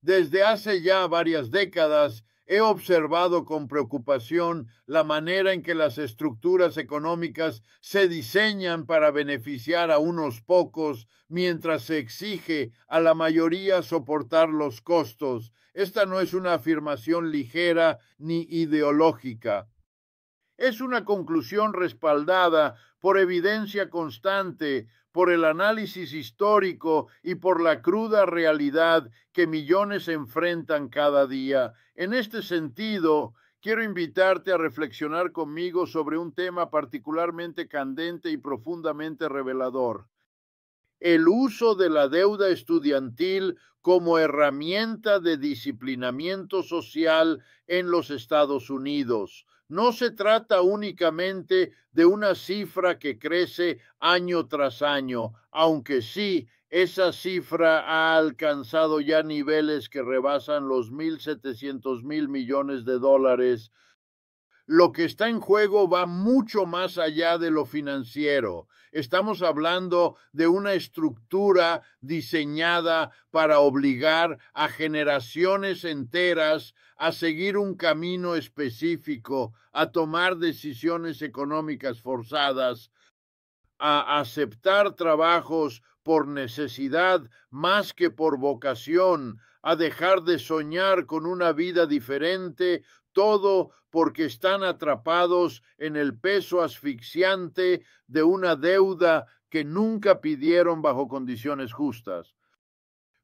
Desde hace ya varias décadas he observado con preocupación la manera en que las estructuras económicas se diseñan para beneficiar a unos pocos mientras se exige a la mayoría soportar los costos. Esta no es una afirmación ligera ni ideológica. Es una conclusión respaldada por evidencia constante, por el análisis histórico y por la cruda realidad que millones enfrentan cada día. En este sentido, quiero invitarte a reflexionar conmigo sobre un tema particularmente candente y profundamente revelador: el uso de la deuda estudiantil como herramienta de disciplinamiento social en los Estados Unidos. No se trata únicamente de una cifra que crece año tras año, aunque sí, esa cifra ha alcanzado ya niveles que rebasan los 1.700.000 millones de dólares. Lo que está en juego va mucho más allá de lo financiero. Estamos hablando de una estructura diseñada para obligar a generaciones enteras a seguir un camino específico, a tomar decisiones económicas forzadas, a aceptar trabajos por necesidad más que por vocación, a dejar de soñar con una vida diferente, todo porque están atrapados en el peso asfixiante de una deuda que nunca pidieron bajo condiciones justas.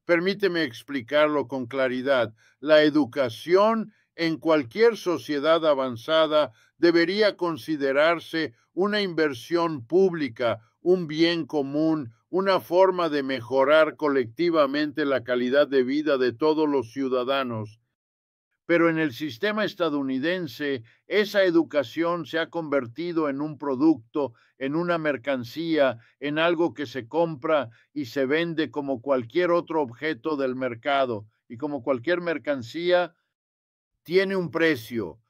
Permíteme explicarlo con claridad. La educación en cualquier sociedad avanzada debería considerarse una inversión pública, un bien común, una forma de mejorar colectivamente la calidad de vida de todos los ciudadanos. Pero en el sistema estadounidense, esa educación se ha convertido en un producto, en una mercancía, en algo que se compra y se vende como cualquier otro objeto del mercado. Y como cualquier mercancía, tiene un precio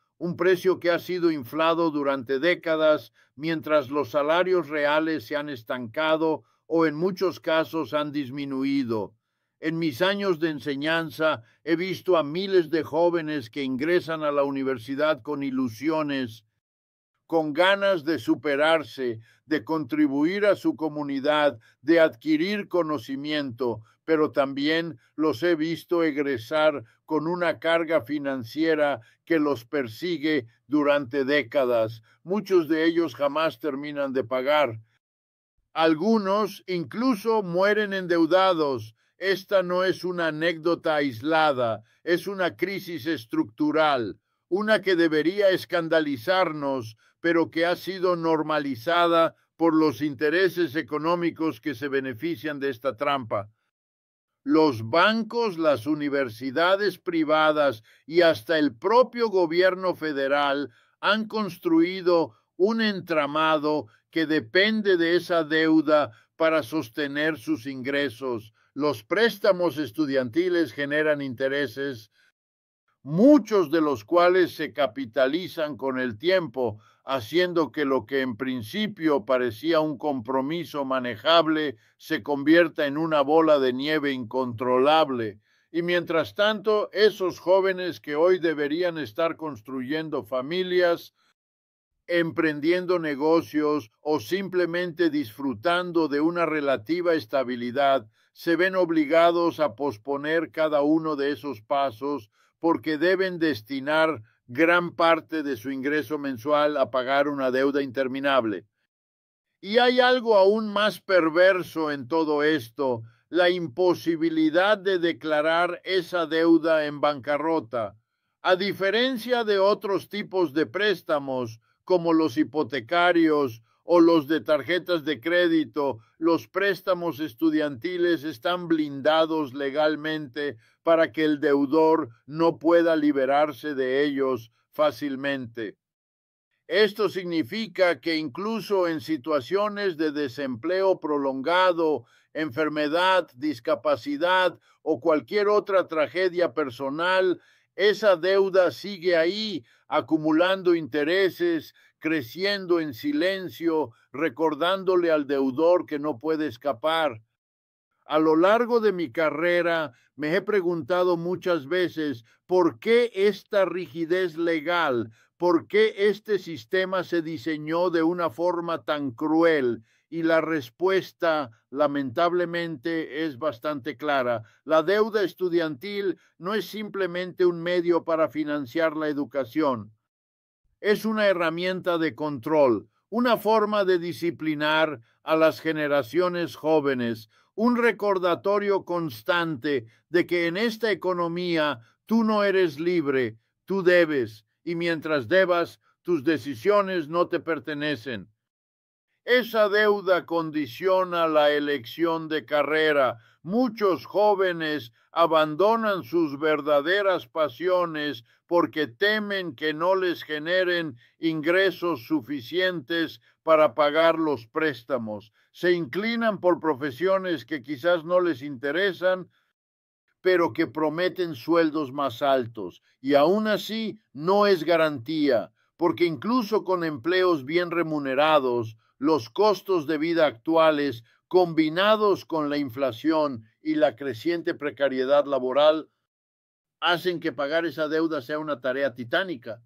que ha sido inflado durante décadas, mientras los salarios reales se han estancado o en muchos casos han disminuido. En mis años de enseñanza he visto a miles de jóvenes que ingresan a la universidad con ilusiones, con ganas de superarse, de contribuir a su comunidad, de adquirir conocimiento, pero también los he visto egresar con una carga financiera que los persigue durante décadas. Muchos de ellos jamás terminan de pagar. Algunos incluso mueren endeudados. Esta no es una anécdota aislada, es una crisis estructural, una que debería escandalizarnos, pero que ha sido normalizada por los intereses económicos que se benefician de esta trampa. Los bancos, las universidades privadas y hasta el propio gobierno federal han construido un entramado que depende de esa deuda para sostener sus ingresos. Los préstamos estudiantiles generan intereses, muchos de los cuales se capitalizan con el tiempo, haciendo que lo que en principio parecía un compromiso manejable se convierta en una bola de nieve incontrolable. Y mientras tanto, esos jóvenes que hoy deberían estar construyendo familias, emprendiendo negocios o simplemente disfrutando de una relativa estabilidad, se ven obligados a posponer cada uno de esos pasos porque deben destinar gran parte de su ingreso mensual a pagar una deuda interminable. Y hay algo aún más perverso en todo esto: la imposibilidad de declarar esa deuda en bancarrota. A diferencia de otros tipos de préstamos, como los hipotecarios o los de tarjetas de crédito, los préstamos estudiantiles están blindados legalmente para que el deudor no pueda liberarse de ellos fácilmente. Esto significa que incluso en situaciones de desempleo prolongado, enfermedad, discapacidad o cualquier otra tragedia personal, esa deuda sigue ahí, acumulando intereses, creciendo en silencio, recordándole al deudor que no puede escapar. A lo largo de mi carrera me he preguntado muchas veces por qué esta rigidez legal, por qué este sistema se diseñó de una forma tan cruel. Y la respuesta, lamentablemente, es bastante clara. La deuda estudiantil no es simplemente un medio para financiar la educación. Es una herramienta de control, una forma de disciplinar a las generaciones jóvenes, un recordatorio constante de que en esta economía tú no eres libre, tú debes, y mientras debas, tus decisiones no te pertenecen. Esa deuda condiciona la elección de carrera. Muchos jóvenes abandonan sus verdaderas pasiones porque temen que no les generen ingresos suficientes para pagar los préstamos. Se inclinan por profesiones que quizás no les interesan, pero que prometen sueldos más altos. Y aún así no es garantía, porque incluso con empleos bien remunerados, los costos de vida actuales, combinados con la inflación y la creciente precariedad laboral, hacen que pagar esa deuda sea una tarea titánica.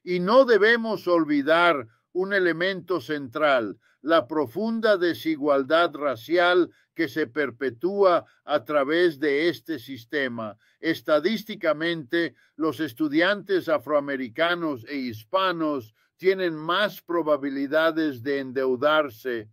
Y no debemos olvidar un elemento central, la profunda desigualdad racial que se perpetúa a través de este sistema. Estadísticamente, los estudiantes afroamericanos e hispanos tienen más probabilidades de endeudarse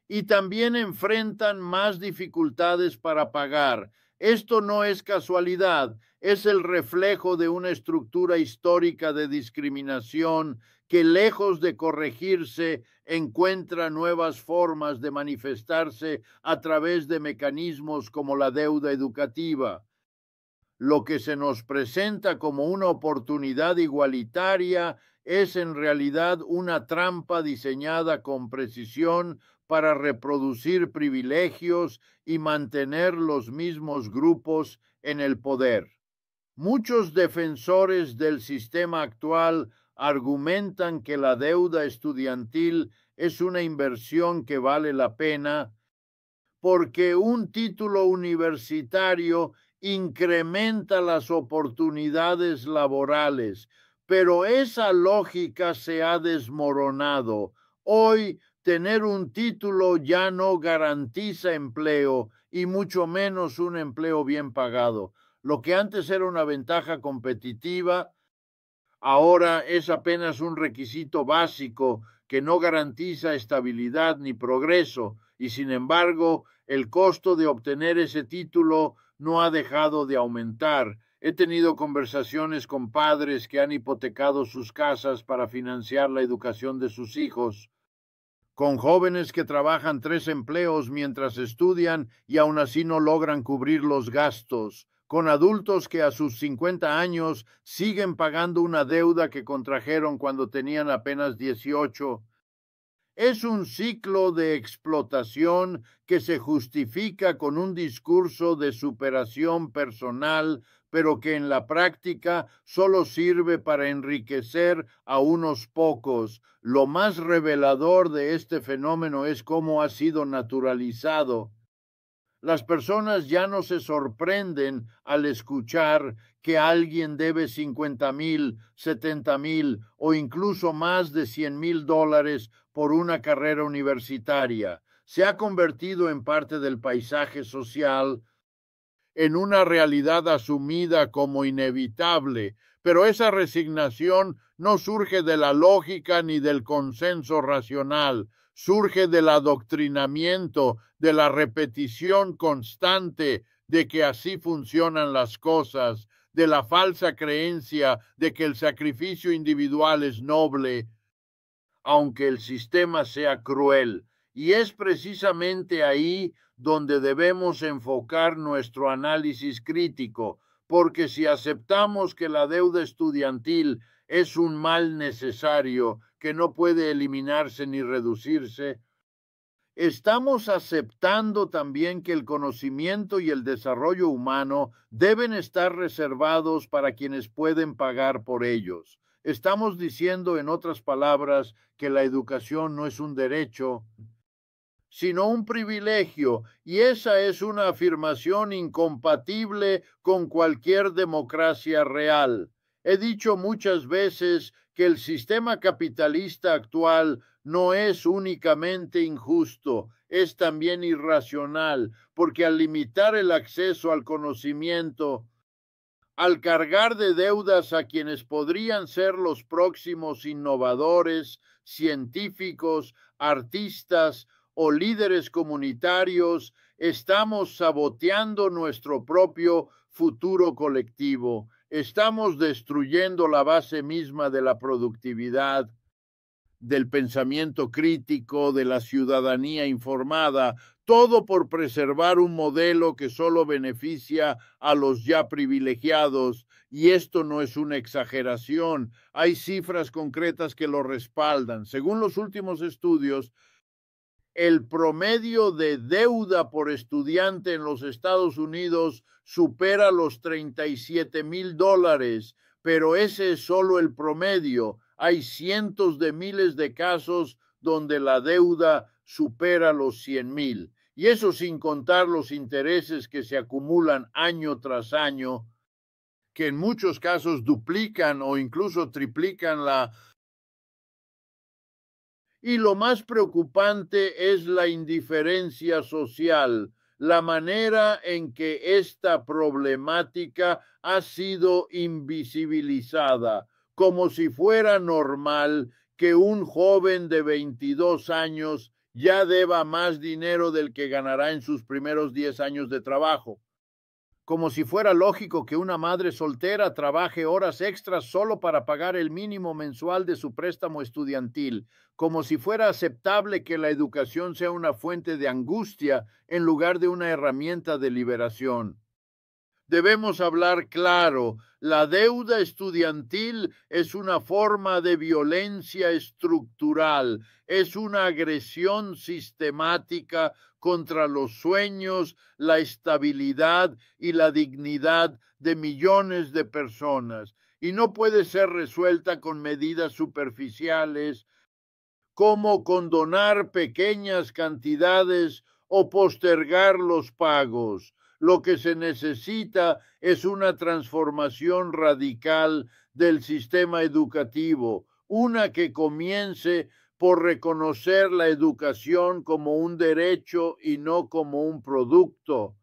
y también enfrentan más dificultades para pagar. Esto no es casualidad, es el reflejo de una estructura histórica de discriminación que, lejos de corregirse, encuentra nuevas formas de manifestarse a través de mecanismos como la deuda educativa. Lo que se nos presenta como una oportunidad igualitaria es en realidad una trampa diseñada con precisión para reproducir privilegios y mantener los mismos grupos en el poder. Muchos defensores del sistema actual argumentan que la deuda estudiantil es una inversión que vale la pena porque un título universitario incrementa las oportunidades laborales, pero esa lógica se ha desmoronado. Hoy tener un título ya no garantiza empleo y mucho menos un empleo bien pagado. Lo que antes era una ventaja competitiva, ahora es apenas un requisito básico que no garantiza estabilidad ni progreso, y sin embargo, el costo de obtener ese título no ha dejado de aumentar. He tenido conversaciones con padres que han hipotecado sus casas para financiar la educación de sus hijos, con jóvenes que trabajan 3 empleos mientras estudian y aún así no logran cubrir los gastos, con adultos que a sus 50 años siguen pagando una deuda que contrajeron cuando tenían apenas 18. Es un ciclo de explotación que se justifica con un discurso de superación personal, pero que en la práctica solo sirve para enriquecer a unos pocos. Lo más revelador de este fenómeno es cómo ha sido naturalizado. Las personas ya no se sorprenden al escuchar que alguien debe 50,000, 70,000 o incluso más de $100,000 por una carrera universitaria. Se ha convertido en parte del paisaje social, en una realidad asumida como inevitable, pero esa resignación no surge de la lógica ni del consenso racional, surge del adoctrinamiento, de la repetición constante de que así funcionan las cosas, de la falsa creencia de que el sacrificio individual es noble, aunque el sistema sea cruel. Y es precisamente ahí donde debemos enfocar nuestro análisis crítico, porque si aceptamos que la deuda estudiantil es un mal necesario que no puede eliminarse ni reducirse, estamos aceptando también que el conocimiento y el desarrollo humano deben estar reservados para quienes pueden pagar por ellos. Estamos diciendo, en otras palabras, que la educación no es un derecho, sino un privilegio, y esa es una afirmación incompatible con cualquier democracia real. He dicho muchas veces que el sistema capitalista actual no es únicamente injusto, es también irracional, porque al limitar el acceso al conocimiento, al cargar de deudas a quienes podrían ser los próximos innovadores, científicos, artistas o líderes comunitarios, estamos saboteando nuestro propio futuro colectivo. Estamos destruyendo la base misma de la productividad, del pensamiento crítico, de la ciudadanía informada, todo por preservar un modelo que solo beneficia a los ya privilegiados. Y esto no es una exageración. Hay cifras concretas que lo respaldan. Según los últimos estudios, el promedio de deuda por estudiante en los Estados Unidos supera los $37,000, pero ese es solo el promedio. Hay cientos de miles de casos donde la deuda supera los 100,000. Y eso sin contar los intereses que se acumulan año tras año, que en muchos casos duplican o incluso triplican la. Y lo más preocupante es la indiferencia social, la manera en que esta problemática ha sido invisibilizada, como si fuera normal que un joven de 22 años ya deba más dinero del que ganará en sus primeros 10 años de trabajo, como si fuera lógico que una madre soltera trabaje horas extras solo para pagar el mínimo mensual de su préstamo estudiantil, como si fuera aceptable que la educación sea una fuente de angustia en lugar de una herramienta de liberación. Debemos hablar claro. La deuda estudiantil es una forma de violencia estructural, es una agresión sistemática contra los sueños, la estabilidad y la dignidad de millones de personas, y no puede ser resuelta con medidas superficiales como condonar pequeñas cantidades o postergar los pagos. Lo que se necesita es una transformación radical del sistema educativo, una que comience por reconocer la educación como un derecho y no como un producto.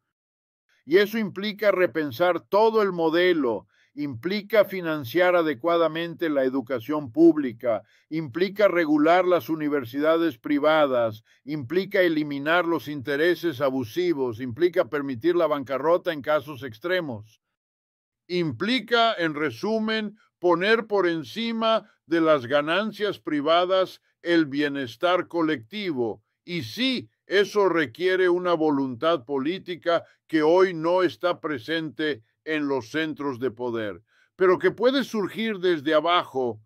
Y eso implica repensar todo el modelo, implica financiar adecuadamente la educación pública, implica regular las universidades privadas, implica eliminar los intereses abusivos, implica permitir la bancarrota en casos extremos. Implica, en resumen, poner por encima de las ganancias privadas el bienestar colectivo. Y sí, eso requiere una voluntad política que hoy no está presente en los centros de poder, pero que puede surgir desde abajo,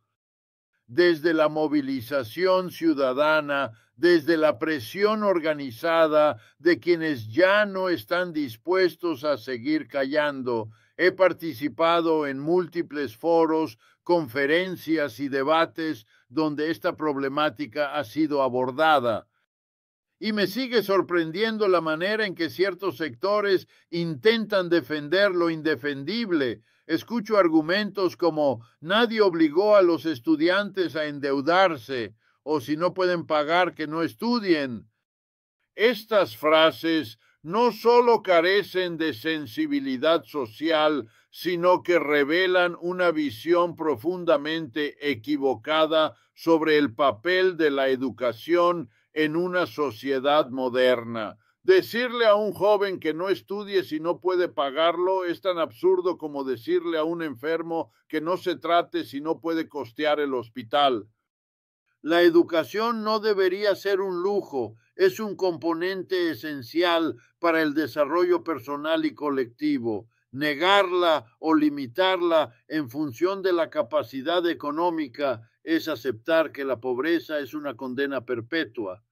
desde la movilización ciudadana, desde la presión organizada de quienes ya no están dispuestos a seguir callando. He participado en múltiples foros, conferencias y debates donde esta problemática ha sido abordada. Y me sigue sorprendiendo la manera en que ciertos sectores intentan defender lo indefendible. Escucho argumentos como nadie obligó a los estudiantes a endeudarse, o si no pueden pagar, que no estudien. Estas frases no solo carecen de sensibilidad social, sino que revelan una visión profundamente equivocada sobre el papel de la educación en una sociedad moderna. Decirle a un joven que no estudie si no puede pagarlo es tan absurdo como decirle a un enfermo que no se trate si no puede costear el hospital. La educación no debería ser un lujo, es un componente esencial para el desarrollo personal y colectivo. Negarla o limitarla en función de la capacidad económica es aceptar que la pobreza es una condena perpetua.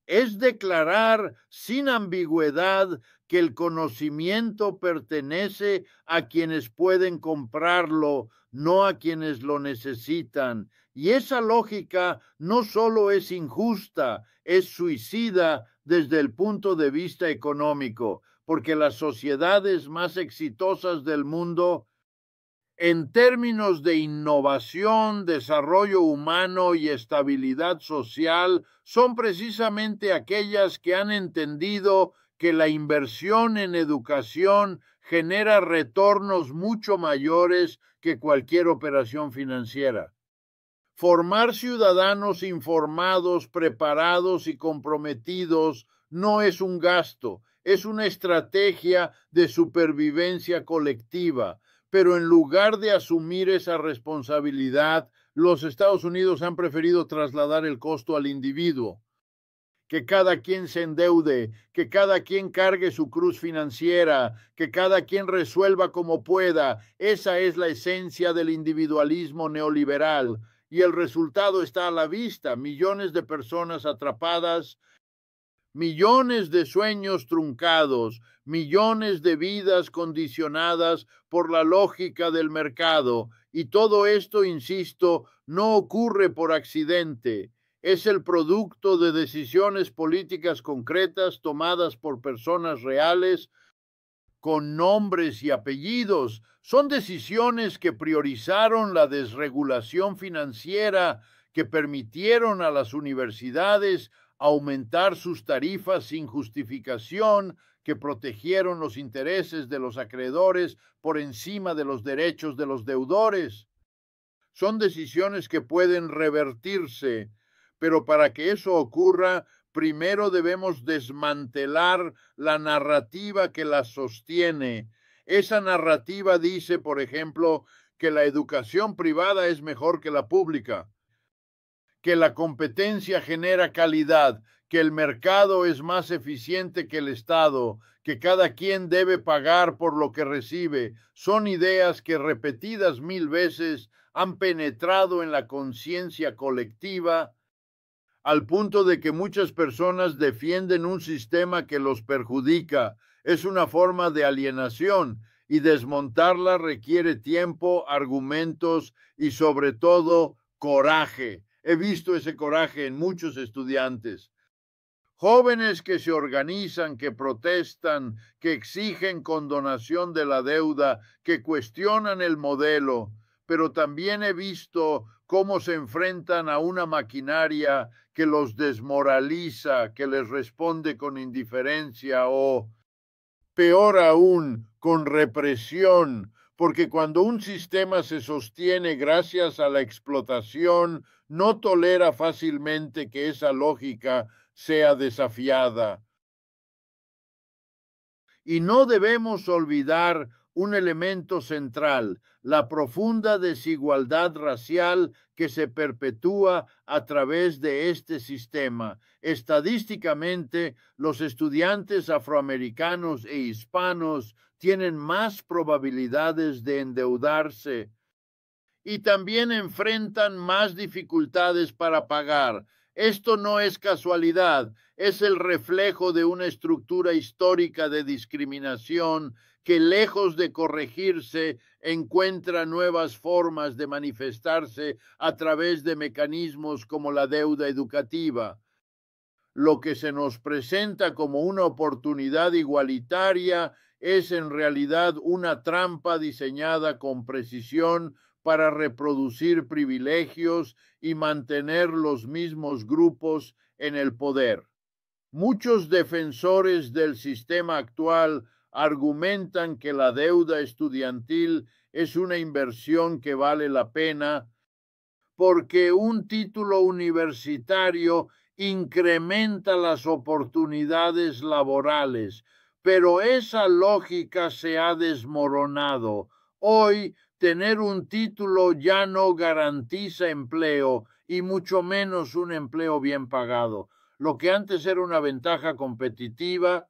Es declarar sin ambigüedad que el conocimiento pertenece a quienes pueden comprarlo, no a quienes lo necesitan, Y esa lógica no solo es injusta, es suicida desde el punto de vista económico, porque las sociedades más exitosas del mundo, en términos de innovación, desarrollo humano y estabilidad social, son precisamente aquellas que han entendido que la inversión en educación genera retornos mucho mayores que cualquier operación financiera. Formar ciudadanos informados, preparados y comprometidos no es un gasto, es una estrategia de supervivencia colectiva. Pero en lugar de asumir esa responsabilidad, los Estados Unidos han preferido trasladar el costo al individuo. Que cada quien se endeude, que cada quien cargue su cruz financiera, que cada quien resuelva como pueda. Esa es la esencia del individualismo neoliberal. Y el resultado está a la vista: millones de personas atrapadas, millones de sueños truncados, millones de vidas condicionadas por la lógica del mercado. Y todo esto, insisto, no ocurre por accidente. Es el producto de decisiones políticas concretas tomadas por personas reales con nombres y apellidos. Son decisiones que priorizaron la desregulación financiera, que permitieron a las universidades aumentar sus tarifas sin justificación, que protegieron los intereses de los acreedores por encima de los derechos de los deudores. Son decisiones que pueden revertirse, pero para que eso ocurra, primero debemos desmantelar la narrativa que las sostiene. Esa narrativa dice, por ejemplo, que la educación privada es mejor que la pública, que la competencia genera calidad, que el mercado es más eficiente que el Estado, que cada quien debe pagar por lo que recibe. Son ideas que, repetidas 1000 veces, han penetrado en la conciencia colectiva al punto de que muchas personas defienden un sistema que los perjudica. Es una forma de alienación, y desmontarla requiere tiempo, argumentos y sobre todo coraje. He visto ese coraje en muchos estudiantes. Jóvenes que se organizan, que protestan, que exigen condonación de la deuda, que cuestionan el modelo, pero también he visto cómo se enfrentan a una maquinaria que los desmoraliza, que les responde con indiferencia o, peor aún, con represión, porque cuando un sistema se sostiene gracias a la explotación, no tolera fácilmente que esa lógica sea desafiada. Y no debemos olvidar un elemento central: la profunda desigualdad racial que se perpetúa a través de este sistema. Estadísticamente, los estudiantes afroamericanos e hispanos tienen más probabilidades de endeudarse y también enfrentan más dificultades para pagar. Esto no es casualidad, es el reflejo de una estructura histórica de discriminación que, lejos de corregirse, encuentra nuevas formas de manifestarse a través de mecanismos como la deuda educativa. Lo que se nos presenta como una oportunidad igualitaria es en realidad una trampa diseñada con precisión para reproducir privilegios y mantener los mismos grupos en el poder. Muchos defensores del sistema actual argumentan que la deuda estudiantil es una inversión que vale la pena porque un título universitario incrementa las oportunidades laborales, pero esa lógica se ha desmoronado. Hoy, tener un título ya no garantiza empleo, y mucho menos un empleo bien pagado. Lo que antes era una ventaja competitiva,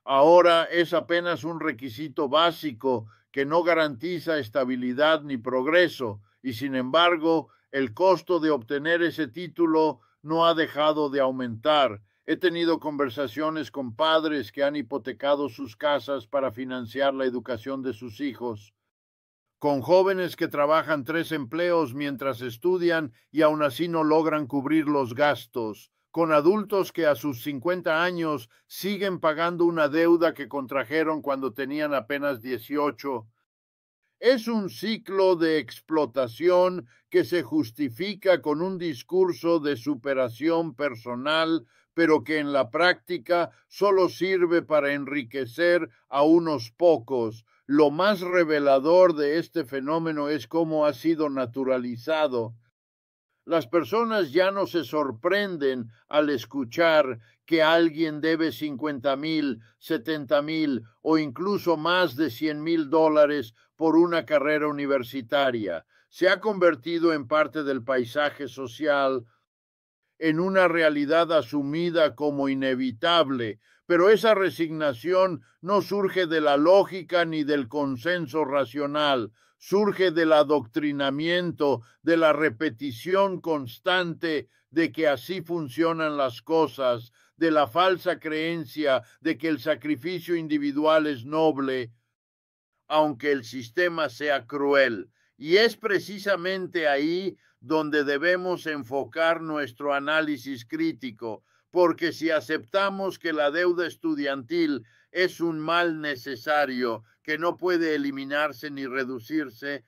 ahora es apenas un requisito básico que no garantiza estabilidad ni progreso, y sin embargo, el costo de obtener ese título no ha dejado de aumentar. He tenido conversaciones con padres que han hipotecado sus casas para financiar la educación de sus hijos. con jóvenes que trabajan 3 empleos mientras estudian y aún así no logran cubrir los gastos, con adultos que a sus 50 años siguen pagando una deuda que contrajeron cuando tenían apenas 18. Es un ciclo de explotación que se justifica con un discurso de superación personal, pero que en la práctica solo sirve para enriquecer a unos pocos. Lo más revelador de este fenómeno es cómo ha sido naturalizado. Las personas ya no se sorprenden al escuchar que alguien debe 50,000, 70,000 o incluso más de $100,000 por una carrera universitaria. Se ha convertido en parte del paisaje social, en una realidad asumida como inevitable, pero esa resignación no surge de la lógica ni del consenso racional, surge del adoctrinamiento, de la repetición constante de que así funcionan las cosas, de la falsa creencia de que el sacrificio individual es noble, aunque el sistema sea cruel. Y es precisamente ahí donde debemos enfocar nuestro análisis crítico, porque si aceptamos que la deuda estudiantil es un mal necesario que no puede eliminarse ni reducirse,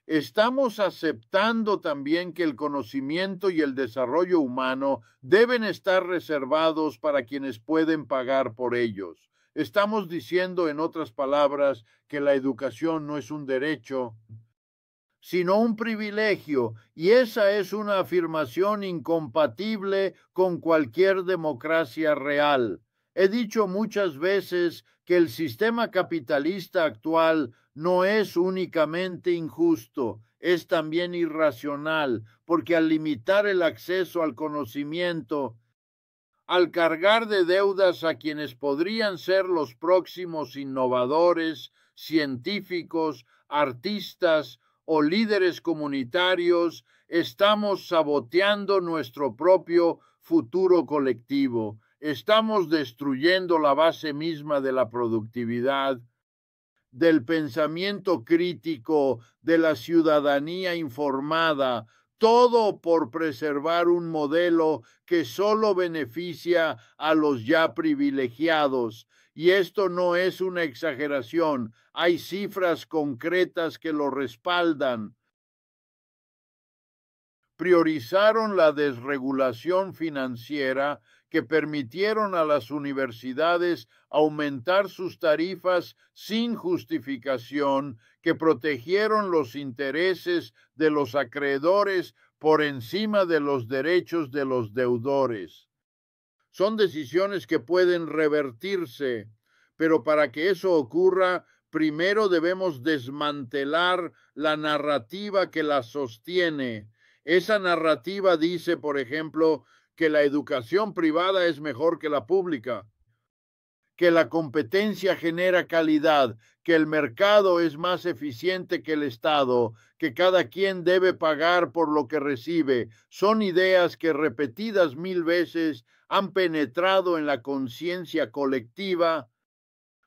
estamos aceptando también que el conocimiento y el desarrollo humano deben estar reservados para quienes pueden pagar por ellos. Estamos diciendo, en otras palabras, que la educación no es un derecho, sino un privilegio, y esa es una afirmación incompatible con cualquier democracia real. He dicho muchas veces que el sistema capitalista actual no es únicamente injusto, es también irracional, porque al limitar el acceso al conocimiento, al cargar de deudas a quienes podrían ser los próximos innovadores, científicos, artistas o líderes comunitarios, estamos saboteando nuestro propio futuro colectivo. Estamos destruyendo la base misma de la productividad, del pensamiento crítico, de la ciudadanía informada, todo por preservar un modelo que solo beneficia a los ya privilegiados. Y esto no es una exageración, hay cifras concretas que lo respaldan. Priorizaron la desregulación financiera que permitieron a las universidades aumentar sus tarifas sin justificación, que protegieron los intereses de los acreedores por encima de los derechos de los deudores. Son decisiones que pueden revertirse, pero para que eso ocurra, primero debemos desmantelar la narrativa que la sostiene. Esa narrativa dice, por ejemplo, que la educación privada es mejor que la pública, que la competencia genera calidad, que el mercado es más eficiente que el Estado, que cada quien debe pagar por lo que recibe. Son ideas que repetidas 1000 veces han penetrado en la conciencia colectiva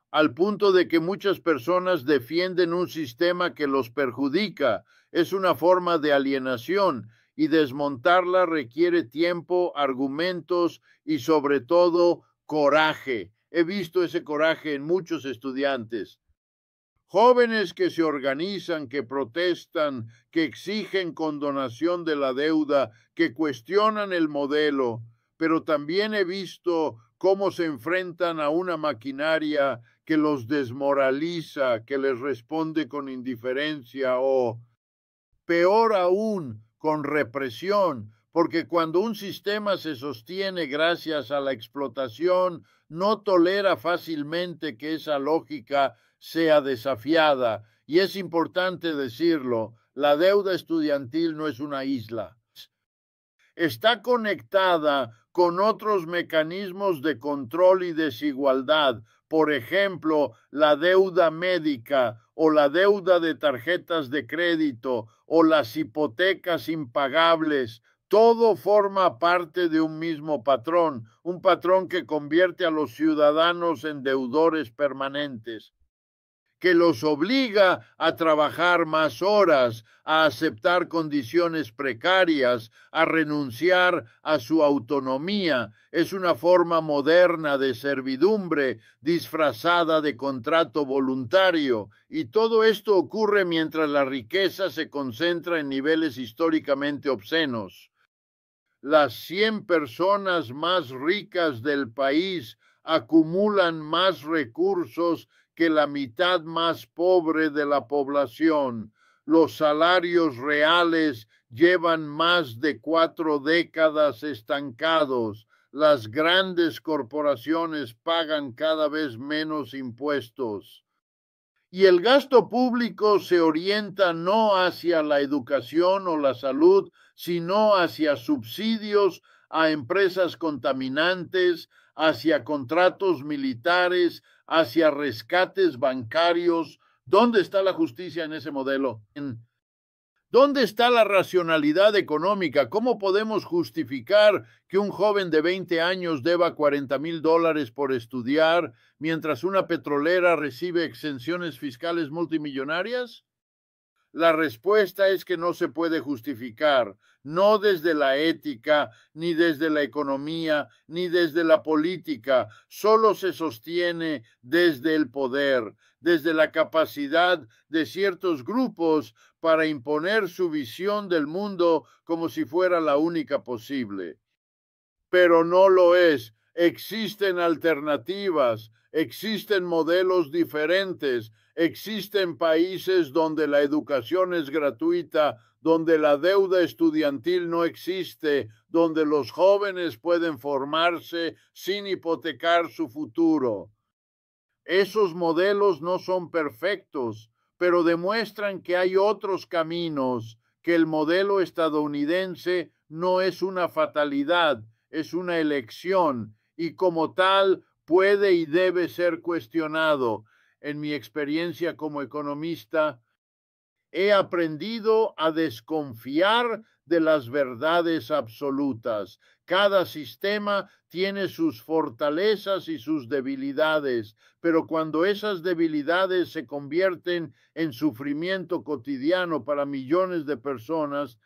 al punto de que muchas personas defienden un sistema que los perjudica. Es una forma de alienación y desmontarla requiere tiempo, argumentos y sobre todo coraje. He visto ese coraje en muchos estudiantes. Jóvenes que se organizan, que protestan, que exigen condonación de la deuda, que cuestionan el modelo, pero también he visto cómo se enfrentan a una maquinaria que los desmoraliza, que les responde con indiferencia o, peor aún, con represión, porque cuando un sistema se sostiene gracias a la explotación, no tolera fácilmente que esa lógica sea desafiada. Y es importante decirlo, la deuda estudiantil no es una isla. Está conectada con otros mecanismos de control y desigualdad, por ejemplo, la deuda médica o la deuda de tarjetas de crédito o las hipotecas impagables. Todo forma parte de un mismo patrón, un patrón que convierte a los ciudadanos en deudores permanentes. que los obliga a trabajar más horas, a aceptar condiciones precarias, a renunciar a su autonomía. Es una forma moderna de servidumbre disfrazada de contrato voluntario, y todo esto ocurre mientras la riqueza se concentra en niveles históricamente obscenos. Las 100 personas más ricas del país acumulan más recursos que la mitad más pobre de la población. Los salarios reales llevan más de 4 décadas estancados. Las grandes corporaciones pagan cada vez menos impuestos. Y el gasto público se orienta no hacia la educación o la salud, sino hacia subsidios a empresas contaminantes, hacia contratos militares, hacia rescates bancarios. ¿Dónde está la justicia en ese modelo? ¿Dónde está la racionalidad económica? ¿Cómo podemos justificar que un joven de 20 años deba $40,000 por estudiar, mientras una petrolera recibe exenciones fiscales multimillonarias? La respuesta es que no se puede justificar, no desde la ética, ni desde la economía, ni desde la política, solo se sostiene desde el poder, desde la capacidad de ciertos grupos para imponer su visión del mundo como si fuera la única posible. Pero no lo es. Existen alternativas, existen modelos diferentes, existen países donde la educación es gratuita, donde la deuda estudiantil no existe, donde los jóvenes pueden formarse sin hipotecar su futuro. Esos modelos no son perfectos, pero demuestran que hay otros caminos, que el modelo estadounidense no es una fatalidad, es una elección, y como tal puede y debe ser cuestionado. En mi experiencia como economista, he aprendido a desconfiar de las verdades absolutas. Cada sistema tiene sus fortalezas y sus debilidades, pero cuando esas debilidades se convierten en sufrimiento cotidiano para millones de personas,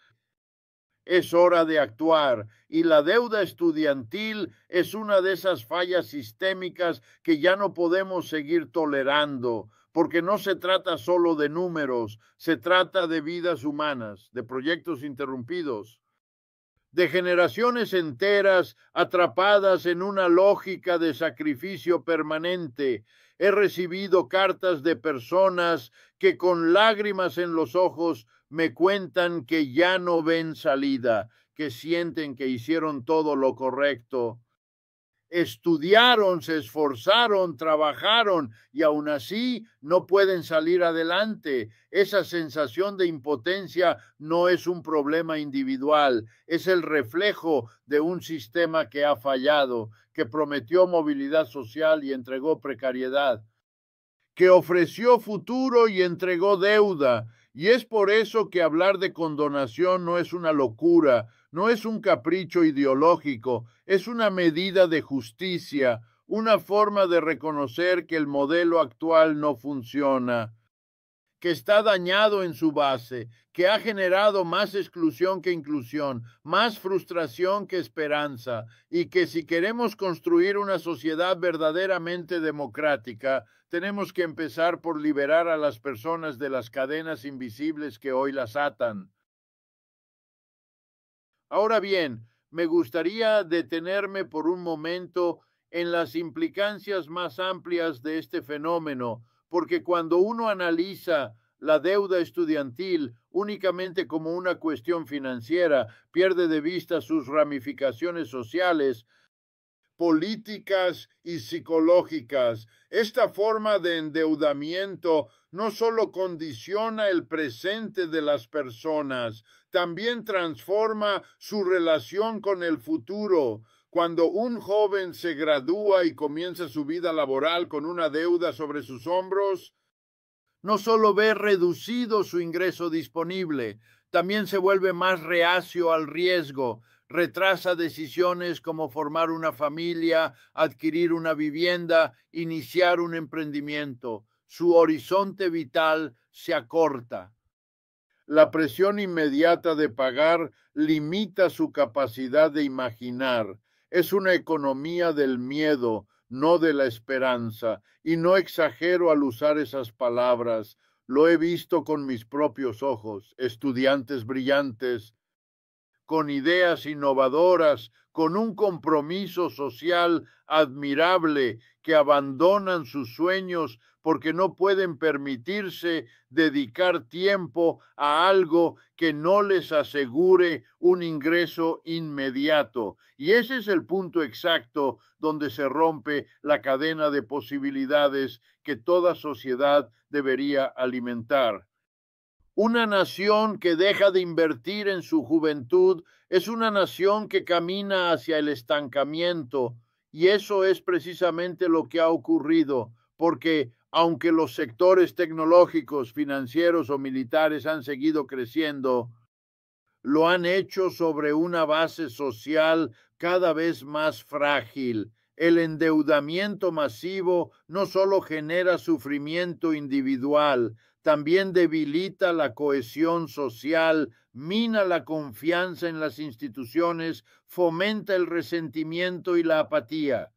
es hora de actuar, y la deuda estudiantil es una de esas fallas sistémicas que ya no podemos seguir tolerando, porque no se trata solo de números, se trata de vidas humanas, de proyectos interrumpidos, de generaciones enteras atrapadas en una lógica de sacrificio permanente. He recibido cartas de personas que con lágrimas en los ojos me cuentan que ya no ven salida, que sienten que hicieron todo lo correcto. Estudiaron, se esforzaron, trabajaron y aún así no pueden salir adelante. Esa sensación de impotencia no es un problema individual, es el reflejo de un sistema que ha fallado, que prometió movilidad social y entregó precariedad, que ofreció futuro y entregó deuda. Y es por eso que hablar de condonación no es una locura, no es un capricho ideológico, es una medida de justicia, una forma de reconocer que el modelo actual no funciona, que está dañado en su base, que ha generado más exclusión que inclusión, más frustración que esperanza, y que si queremos construir una sociedad verdaderamente democrática, tenemos que empezar por liberar a las personas de las cadenas invisibles que hoy las atan. Ahora bien, me gustaría detenerme por un momento en las implicancias más amplias de este fenómeno, porque cuando uno analiza la deuda estudiantil únicamente como una cuestión financiera, pierde de vista sus ramificaciones sociales, políticas y psicológicas. Esta forma de endeudamiento no solo condiciona el presente de las personas, también transforma su relación con el futuro. Cuando un joven se gradúa y comienza su vida laboral con una deuda sobre sus hombros, no solo ve reducido su ingreso disponible, también se vuelve más reacio al riesgo, retrasa decisiones como formar una familia, adquirir una vivienda, iniciar un emprendimiento. su horizonte vital se acorta. La presión inmediata de pagar limita su capacidad de imaginar. Es una economía del miedo, no de la esperanza. Y no exagero al usar esas palabras. Lo he visto con mis propios ojos. Estudiantes brillantes, con ideas innovadoras, con un compromiso social admirable, que abandonan sus sueños porque no pueden permitirse dedicar tiempo a algo que no les asegure un ingreso inmediato. Y ese es el punto exacto donde se rompe la cadena de posibilidades que toda sociedad debería alimentar. Una nación que deja de invertir en su juventud es una nación que camina hacia el estancamiento, y eso es precisamente lo que ha ocurrido, porque aunque los sectores tecnológicos, financieros o militares han seguido creciendo, lo han hecho sobre una base social cada vez más frágil. El endeudamiento masivo no solo genera sufrimiento individual, también debilita la cohesión social, mina la confianza en las instituciones, fomenta el resentimiento y la apatía.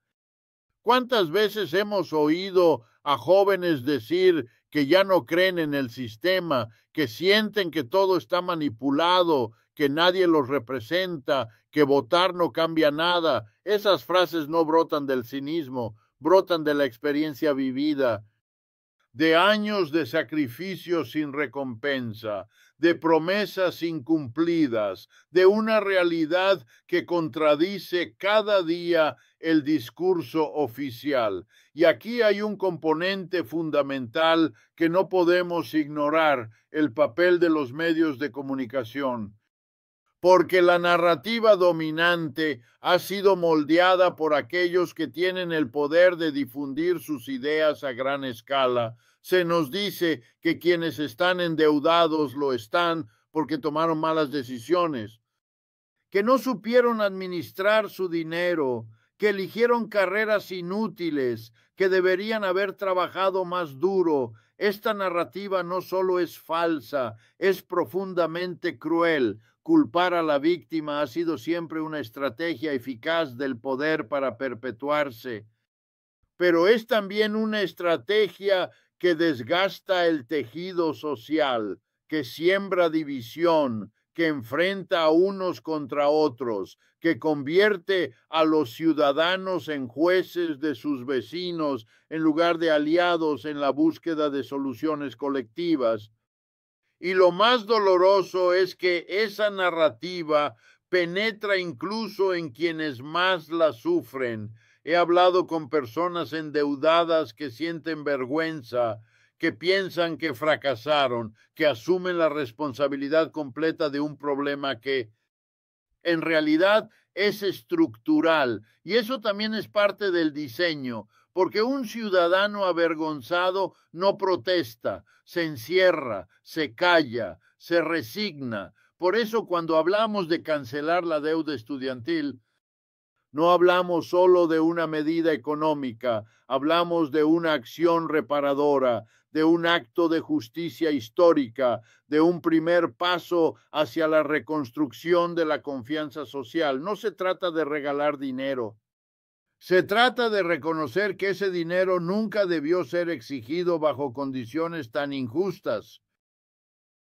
¿Cuántas veces hemos oído a jóvenes decir que ya no creen en el sistema, que sienten que todo está manipulado, que nadie los representa, que votar no cambia nada? Esas frases no brotan del cinismo, brotan de la experiencia vivida, de años de sacrificio sin recompensa, de promesas incumplidas, de una realidad que contradice cada día el discurso oficial. Y aquí hay un componente fundamental que no podemos ignorar: el papel de los medios de comunicación. Porque la narrativa dominante ha sido moldeada por aquellos que tienen el poder de difundir sus ideas a gran escala. Se nos dice que quienes están endeudados lo están porque tomaron malas decisiones, que no supieron administrar su dinero, que eligieron carreras inútiles, que deberían haber trabajado más duro. Esta narrativa no solo es falsa, es profundamente cruel. Culpar a la víctima ha sido siempre una estrategia eficaz del poder para perpetuarse, pero es también una estrategia que desgasta el tejido social, que siembra división, que enfrenta a unos contra otros, que convierte a los ciudadanos en jueces de sus vecinos en lugar de aliados en la búsqueda de soluciones colectivas. Y lo más doloroso es que esa narrativa penetra incluso en quienes más la sufren. He hablado con personas endeudadas que sienten vergüenza, que piensan que fracasaron, que asumen la responsabilidad completa de un problema que en realidad es estructural. Y eso también es parte del diseño, porque un ciudadano avergonzado no protesta, se encierra, se calla, se resigna. Por eso cuando hablamos de cancelar la deuda estudiantil, no hablamos solo de una medida económica, hablamos de una acción reparadora, de un acto de justicia histórica, de un primer paso hacia la reconstrucción de la confianza social. No se trata de regalar dinero. Se trata de reconocer que ese dinero nunca debió ser exigido bajo condiciones tan injustas.